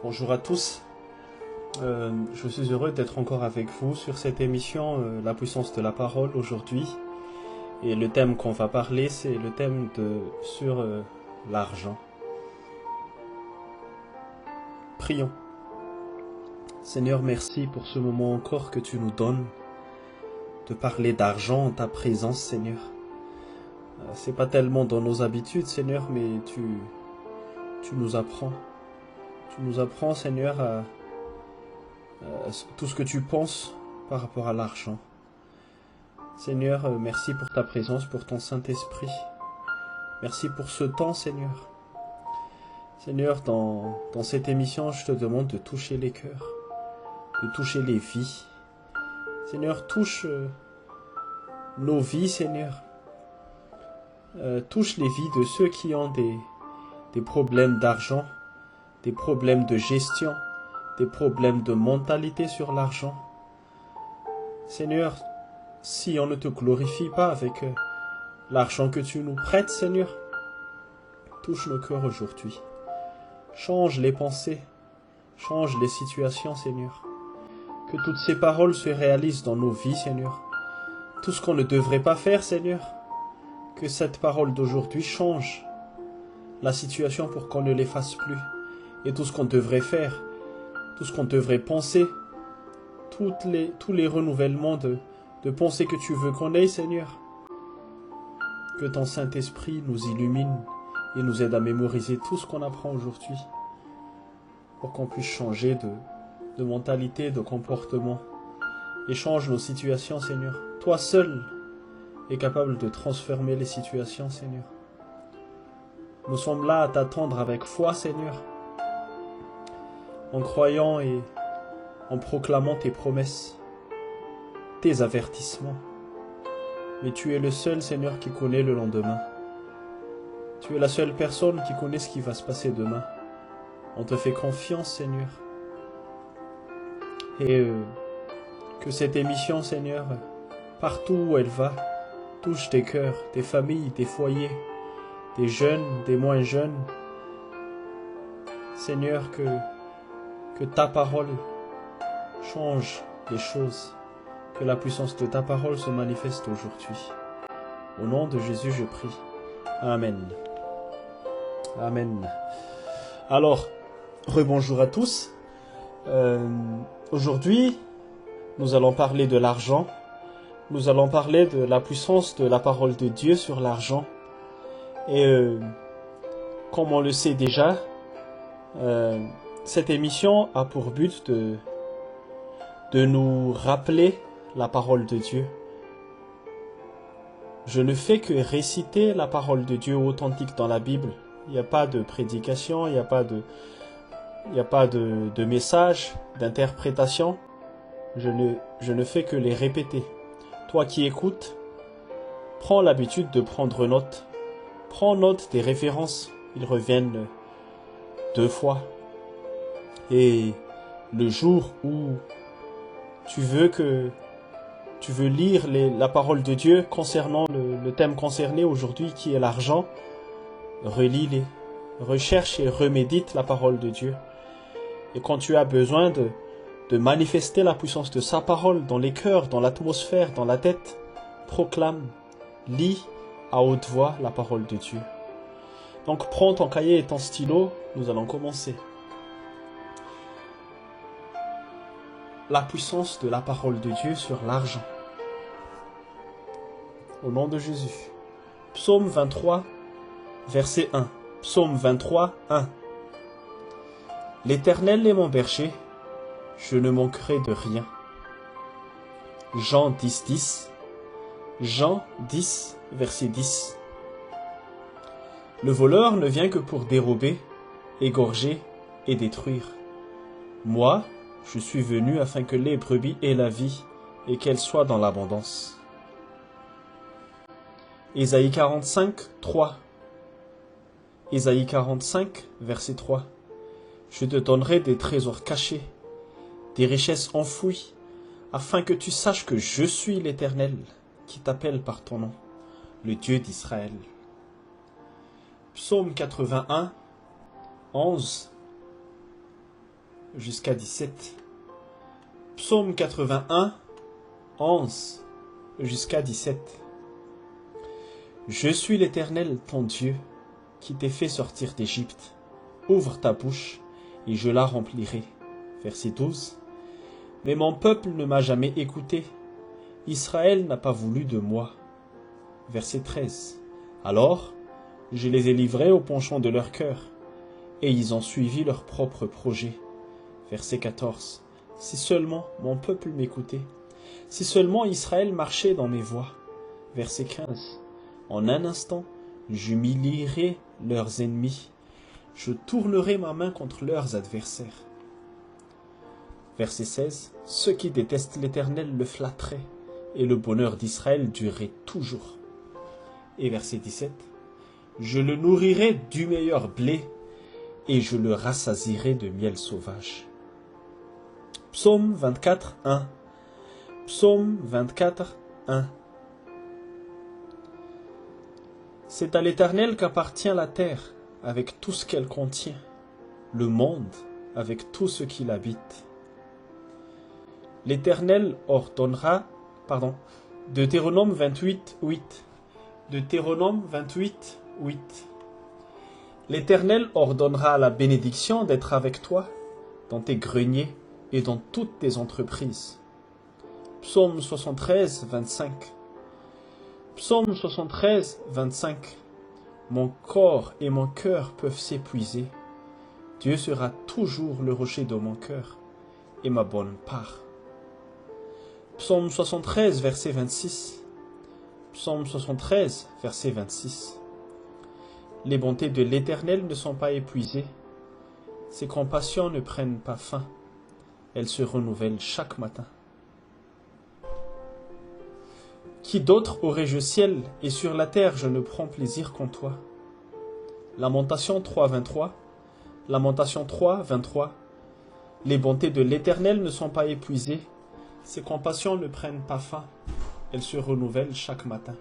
Bonjour à tous, je suis heureux d'être encore avec vous sur cette émission La puissance de la parole aujourd'hui. Et le thème qu'on va parler, c'est le thème sur l'argent. Prions. Seigneur, merci pour ce moment encore que tu nous donnes de parler d'argent en ta présence, Seigneur. C'est pas tellement dans nos habitudes, Seigneur, mais tu nous apprends. Tu nous apprends, Seigneur, à tout ce que tu penses par rapport à l'argent. Seigneur, merci pour ta présence, pour ton Saint-Esprit. Merci pour ce temps, Seigneur. Seigneur, dans cette émission, je te demande de toucher les cœurs, de toucher les vies. Seigneur, touche nos vies, Seigneur. Touche les vies de ceux qui ont des problèmes d'argent, des problèmes de gestion, des problèmes de mentalité sur l'argent. Seigneur, si on ne te glorifie pas avec l'argent que tu nous prêtes, Seigneur, touche nos cœurs aujourd'hui. Change les pensées, change les situations, Seigneur. Que toutes ces paroles se réalisent dans nos vies, Seigneur. Tout ce qu'on ne devrait pas faire, Seigneur, que cette parole d'aujourd'hui change la situation pour qu'on ne les fasse plus. Et tout ce qu'on devrait faire, tout ce qu'on devrait penser, tous les renouvellements de pensées que tu veux qu'on ait, Seigneur. Que ton Saint-Esprit nous illumine et nous aide à mémoriser tout ce qu'on apprend aujourd'hui pour qu'on puisse changer de mentalité, de comportement et change nos situations, Seigneur. Toi seul es capable de transformer les situations, Seigneur. Nous sommes là à t'attendre avec foi, Seigneur, en croyant et en proclamant tes promesses, tes avertissements. Mais tu es le seul, Seigneur, qui connaît le lendemain. Tu es la seule personne qui connaît ce qui va se passer demain. On te fait confiance, Seigneur. Et que cette émission, Seigneur, partout où elle va, touche tes cœurs, tes familles, tes foyers, des jeunes, des moins jeunes. Seigneur, que ta parole change les choses, que la puissance de ta parole se manifeste aujourd'hui. Au nom de Jésus, je prie. Amen. Amen. Alors, rebonjour à tous. Aujourd'hui, nous allons parler de l'argent. Nous allons parler de la puissance de la parole de Dieu sur l'argent. Et comme on le sait déjà, cette émission a pour but de nous rappeler la parole de Dieu. Je ne fais que réciter la parole de Dieu authentique dans la Bible. Il n'y a pas de prédication, il n'y a pas de message, d'interprétation. Je ne fais que les répéter. Toi qui écoutes, prends l'habitude de prendre note. Prends note des références. Ils reviennent 2 fois. Et le jour où tu veux lire la parole de Dieu concernant le thème concerné aujourd'hui qui est l'argent, relis-les, recherche et remédite la parole de Dieu. Et quand tu as besoin de manifester la puissance de sa parole dans les cœurs, dans l'atmosphère, dans la tête, proclame, lis à haute voix la parole de Dieu. Donc prends ton cahier et ton stylo, nous allons commencer. La puissance de la parole de Dieu sur l'argent. Au nom de Jésus. Psaume 23, verset 1. Psaume 23, 1. L'Éternel est mon berger, je ne manquerai de rien. Jean 10, 10. Jean 10, verset 10. Le voleur ne vient que pour dérober, égorger et détruire. Moi, je suis venu afin que les brebis aient la vie et qu'elles soient dans l'abondance. Ésaïe 45, 3. Ésaïe 45, verset 3. Je te donnerai des trésors cachés, des richesses enfouies, afin que tu saches que je suis l'Éternel, qui t'appelle par ton nom, le Dieu d'Israël. Psaume 81, 11. jusqu'à 17. Psaume 81, 11 jusqu'à 17. Je suis l'Éternel, ton Dieu, qui t'ai fait sortir d'Égypte. Ouvre ta bouche, et je la remplirai. Verset 12. Mais mon peuple ne m'a jamais écouté. Israël n'a pas voulu de moi. Verset 13. Alors, je les ai livrés au penchant de leur cœur, et ils ont suivi leur propre projet. Verset 14. Si seulement mon peuple m'écoutait, si seulement Israël marchait dans mes voies. Verset 15. En un instant, j'humilierai leurs ennemis, je tournerai ma main contre leurs adversaires. Verset 16. Ceux qui détestent l'Éternel le flatteraient, et le bonheur d'Israël durerait toujours. Et verset 17. Je le nourrirai du meilleur blé, et je le rassasierai de miel sauvage. Psaume 24, 1. Psaume 24, 1. C'est à l'Éternel qu'appartient la terre, avec tout ce qu'elle contient, le monde, avec tout ce qui l'habite. L'Éternel ordonnera, Deutéronome 28, 8. Deutéronome 28, 8. L'Éternel ordonnera la bénédiction d'être avec toi dans tes greniers et dans toutes tes entreprises. Psaume 73, 25. Psaume 73, 25. Mon corps et mon cœur peuvent s'épuiser. Dieu sera toujours le rocher de mon cœur et ma bonne part. Psaume 73, verset 26. Psaume 73, verset 26. Les bontés de l'Éternel ne sont pas épuisées. Ses compassions ne prennent pas fin. Elles se renouvellent chaque matin. Qui d'autre aurais-je au ciel, et sur la terre je ne prends plaisir qu'en toi. Lamentation 3, 23. Lamentation 3, 23. Les bontés de l'Éternel ne sont pas épuisées. Ses compassions ne prennent pas fin. Elles se renouvellent chaque matin.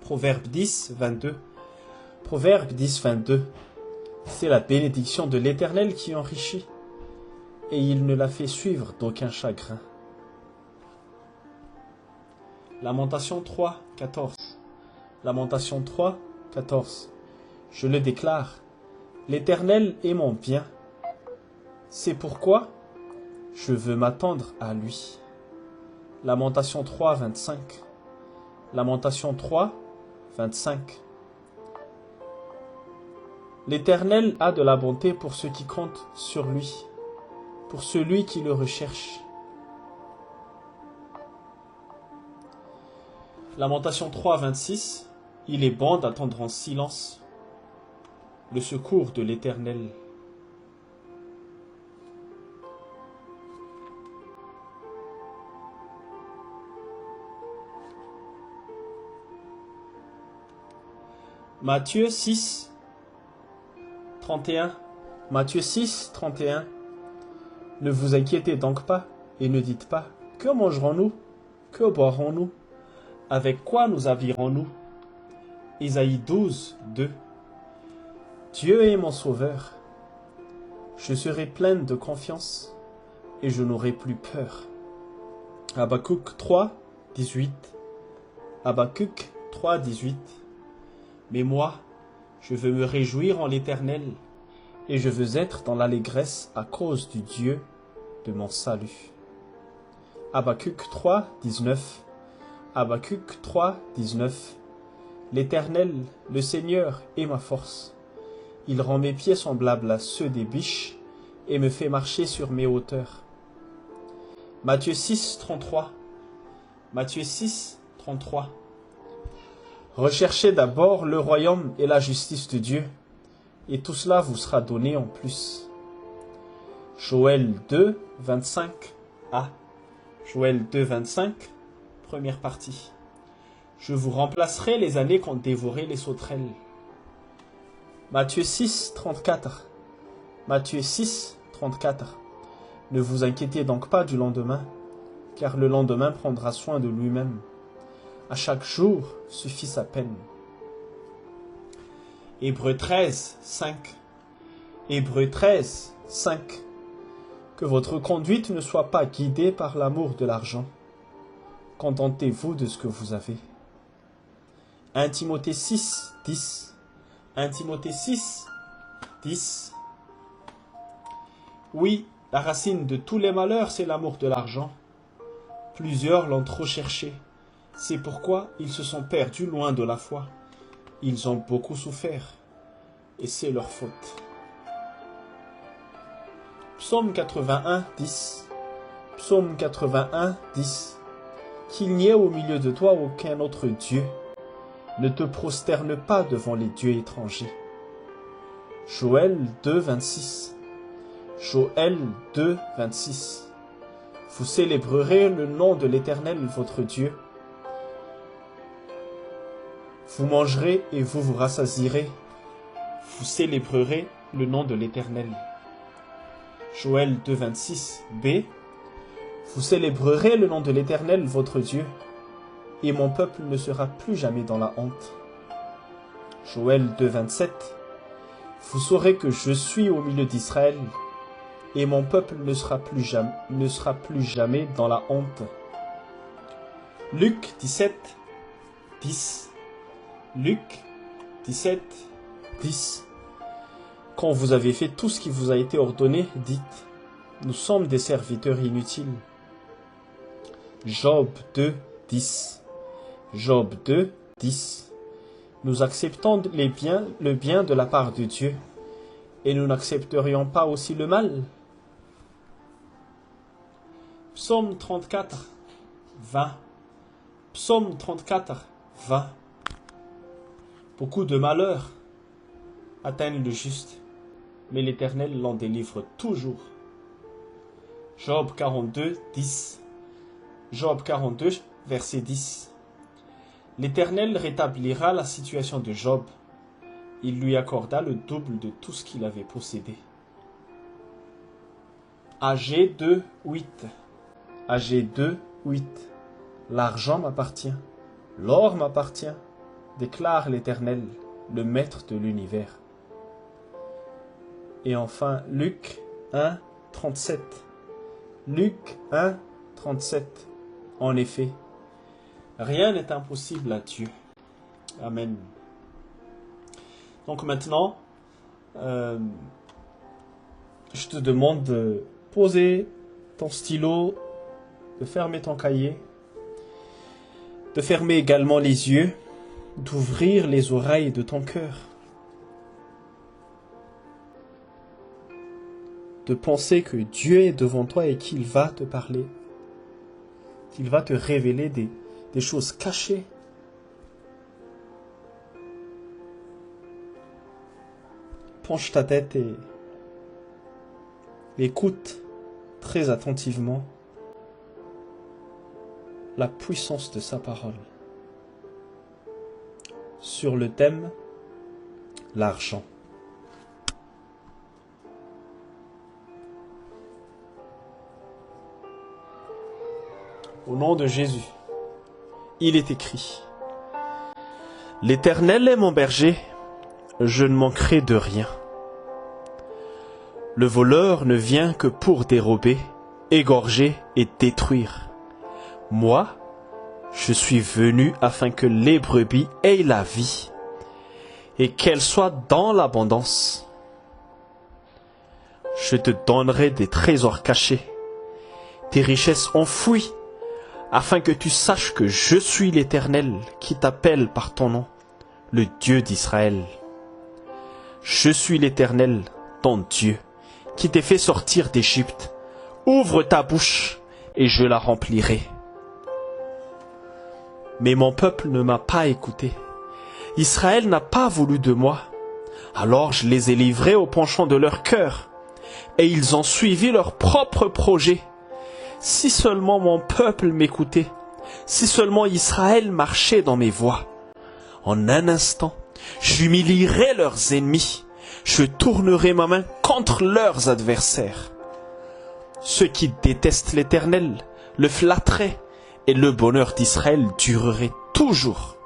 Proverbe 10, 22. Proverbe 10, 22. C'est la bénédiction de l'Éternel qui enrichit, et il ne la fait suivre d'aucun chagrin. Lamentation 3, 14. Lamentation 3, 14. Je le déclare, l'Éternel est mon bien. C'est pourquoi je veux m'attendre à lui. Lamentation 3, 25. Lamentation 3, 25. L'Éternel a de la bonté pour ceux qui comptent sur lui, pour celui qui le recherche. Lamentation 3, 26. Il est bon d'attendre en silence le secours de l'Éternel. Matthieu 6, 31. Matthieu 6, 31. Ne vous inquiétez donc pas et ne dites pas, que mangerons-nous? Que boirons-nous? Avec quoi nous habillerons-nous? Isaïe 12, 2. Dieu est mon sauveur. Je serai pleine de confiance et je n'aurai plus peur. Habakkuk 3, 18. Habakkuk 3, 18. Mais moi, je veux me réjouir en l'Éternel, et je veux être dans l'allégresse à cause du Dieu de mon salut. Habakkuk 3, 19. Habakkuk 3, 19. L'Éternel, le Seigneur, est ma force. Il rend mes pieds semblables à ceux des biches et me fait marcher sur mes hauteurs. Matthieu 6, 33. Matthieu 6, 33. Recherchez d'abord le royaume et la justice de Dieu, et tout cela vous sera donné en plus. Joël 2, 25a. Joël 2, 25, première partie. Je vous remplacerai les années qu'ont dévoré les sauterelles. Matthieu 6, 34. Matthieu 6, 34. Ne vous inquiétez donc pas du lendemain, car le lendemain prendra soin de lui-même. À chaque jour suffit sa peine. Hébreux 13, 5. Hébreux 13, 5. Que votre conduite ne soit pas guidée par l'amour de l'argent. Contentez-vous de ce que vous avez. 1 Timothée 6, 10. 1 Timothée 6, 10. Oui, la racine de tous les malheurs, c'est l'amour de l'argent. Plusieurs l'ont trop cherché. C'est pourquoi ils se sont perdus loin de la foi. Ils ont beaucoup souffert. Et c'est leur faute. Psaume 81, 10. Psaume 81, 10. Qu'il n'y ait au milieu de toi aucun autre Dieu. Ne te prosterne pas devant les dieux étrangers. Joël 2, 26. Joël 2, 26. Vous célébrerez le nom de l'Éternel votre Dieu. Vous mangerez et vous vous rassasierez. Vous célébrerez le nom de l'Éternel. Joël 2, 26. B. Vous célébrerez le nom de l'Éternel votre Dieu, et mon peuple ne sera plus jamais dans la honte. Joël 2, 27. Vous saurez que je suis au milieu d'Israël, et mon peuple ne sera plus jamais dans la honte. Luc 17, 10. Luc 17, 10. Quand vous avez fait tout ce qui vous a été ordonné, dites, nous sommes des serviteurs inutiles. Job 2, 10. Job 2, 10. Nous acceptons le bien de la part de Dieu, et nous n'accepterions pas aussi le mal. Psaume 34, 20. Psaume 34, 20. Beaucoup de malheurs atteignent le juste, mais l'Éternel l'en délivre toujours. Job 42, 10. Job 42, verset 10. L'Éternel rétablira la situation de Job. Il lui accorda le double de tout ce qu'il avait possédé. Agé 2, 8. Agé 2, 8. L'argent m'appartient, l'or m'appartient, déclare l'Éternel, le Maître de l'univers. Et enfin, Luc 1, 37. Luc 1, 37. En effet, rien n'est impossible à Dieu. Amen. Donc maintenant, je te demande de poser ton stylo, de fermer ton cahier, de fermer également les yeux, d'ouvrir les oreilles de ton cœur, de penser que Dieu est devant toi et qu'il va te parler, qu'il va te révéler des choses cachées. Penche ta tête et écoute très attentivement la puissance de sa parole sur le thème l'argent. Au nom de Jésus, il est écrit: L'Éternel est mon berger, je ne manquerai de rien. Le voleur ne vient que pour dérober, égorger et détruire. Moi, je suis venu afin que les brebis aient la vie, et qu'elles soient dans l'abondance. Je te donnerai des trésors cachés, des richesses enfouies, afin que tu saches que je suis l'Éternel qui t'appelle par ton nom, le Dieu d'Israël. Je suis l'Éternel, ton Dieu, qui t'ai fait sortir d'Égypte. Ouvre ta bouche, et je la remplirai. Mais mon peuple ne m'a pas écouté. Israël n'a pas voulu de moi. Alors je les ai livrés au penchant de leur cœur, et ils ont suivi leur propre projet. Si seulement mon peuple m'écoutait, si seulement Israël marchait dans mes voies, en un instant, j'humilierais leurs ennemis, je tournerais ma main contre leurs adversaires. Ceux qui détestent l'Éternel le flatteraient, et le bonheur d'Israël durerait toujours.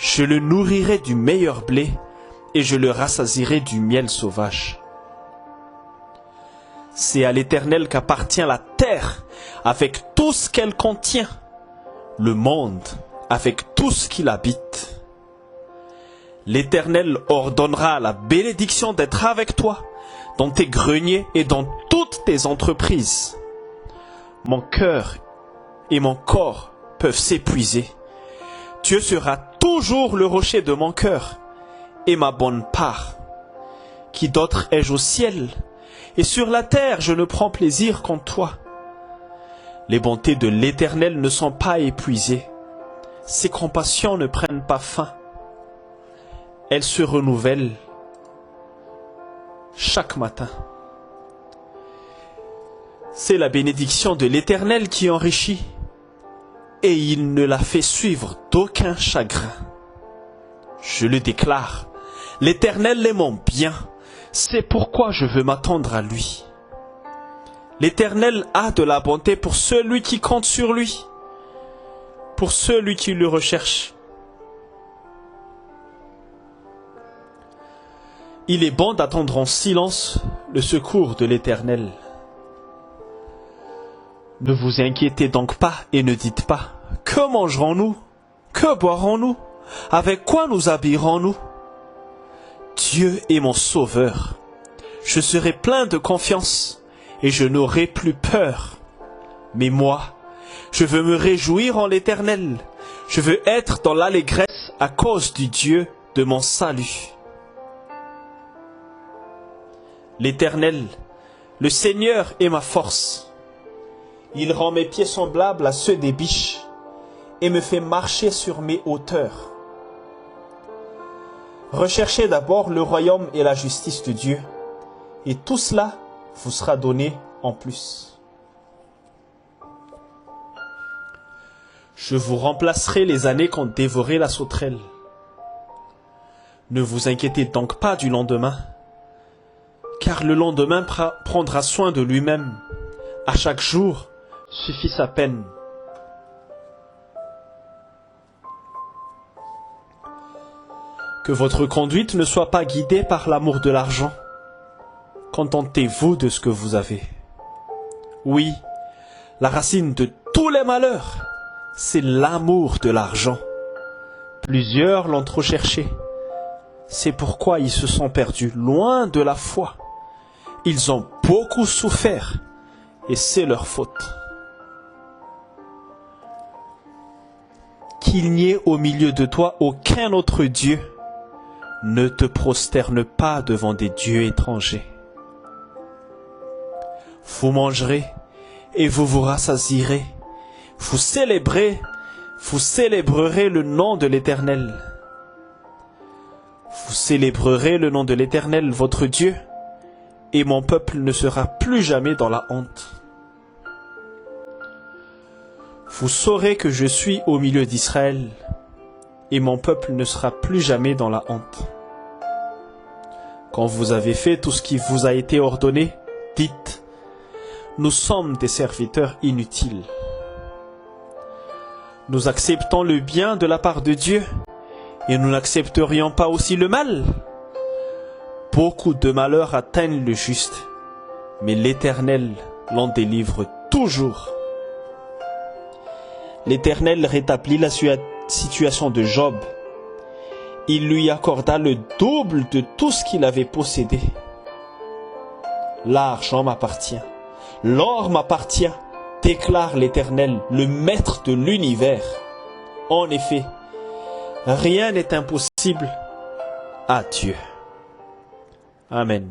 Je le nourrirai du meilleur blé, et je le rassasierai du miel sauvage. C'est à l'Éternel qu'appartient la terre avec tout ce qu'elle contient, le monde avec tout ce qu'il habite. L'Éternel ordonnera la bénédiction d'être avec toi dans tes greniers et dans toutes tes entreprises. Mon cœur et mon corps peuvent s'épuiser. Dieu sera toujours le rocher de mon cœur et ma bonne part. Qui d'autre ai-je au ciel? Et sur la terre, je ne prends plaisir qu'en toi. Les bontés de l'Éternel ne sont pas épuisées. Ses compassions ne prennent pas fin. Elles se renouvellent chaque matin. C'est la bénédiction de l'Éternel qui enrichit, et il ne la fait suivre d'aucun chagrin. Je le déclare, l'Éternel est mon bien, c'est pourquoi je veux m'attendre à lui. L'Éternel a de la bonté pour celui qui compte sur lui, pour celui qui le recherche. Il est bon d'attendre en silence le secours de l'Éternel. Ne vous inquiétez donc pas et ne dites pas « Que mangerons-nous? Que boirons-nous? Avec quoi nous habillerons-nous » Dieu est mon sauveur. Je serai plein de confiance et je n'aurai plus peur. Mais moi, je veux me réjouir en l'Éternel. Je veux être dans l'allégresse à cause du Dieu de mon salut. L'Éternel, le Seigneur est ma force. Il rend mes pieds semblables à ceux des biches et me fait marcher sur mes hauteurs. Recherchez d'abord le royaume et la justice de Dieu, et tout cela vous sera donné en plus. Je vous remplacerai les années qu'ont dévoré la sauterelle. Ne vous inquiétez donc pas du lendemain, car le lendemain prendra soin de lui-même. À chaque jour suffit sa peine. Que votre conduite ne soit pas guidée par l'amour de l'argent. Contentez-vous de ce que vous avez. Oui, la racine de tous les malheurs, c'est l'amour de l'argent. Plusieurs l'ont trop cherché. C'est pourquoi ils se sont perdus loin de la foi. Ils ont beaucoup souffert et c'est leur faute. Qu'il n'y ait au milieu de toi aucun autre Dieu. Ne te prosterne pas devant des dieux étrangers. Vous mangerez et vous vous rassasierez. Vous célébrerez le nom de l'Éternel. Vous célébrerez le nom de l'Éternel, votre Dieu, et mon peuple ne sera plus jamais dans la honte. Vous saurez que je suis au milieu d'Israël, et mon peuple ne sera plus jamais dans la honte. Quand vous avez fait tout ce qui vous a été ordonné, dites, nous sommes des serviteurs inutiles. Nous acceptons le bien de la part de Dieu, et nous n'accepterions pas aussi le mal. Beaucoup de malheurs atteignent le juste, mais l'Éternel l'en délivre toujours. L'Éternel rétablit la situation de Job. Il lui accorda le double de tout ce qu'il avait possédé. L'argent m'appartient, l'or m'appartient, déclare l'Éternel, le Maître de l'univers. En effet, rien n'est impossible à Dieu. Amen.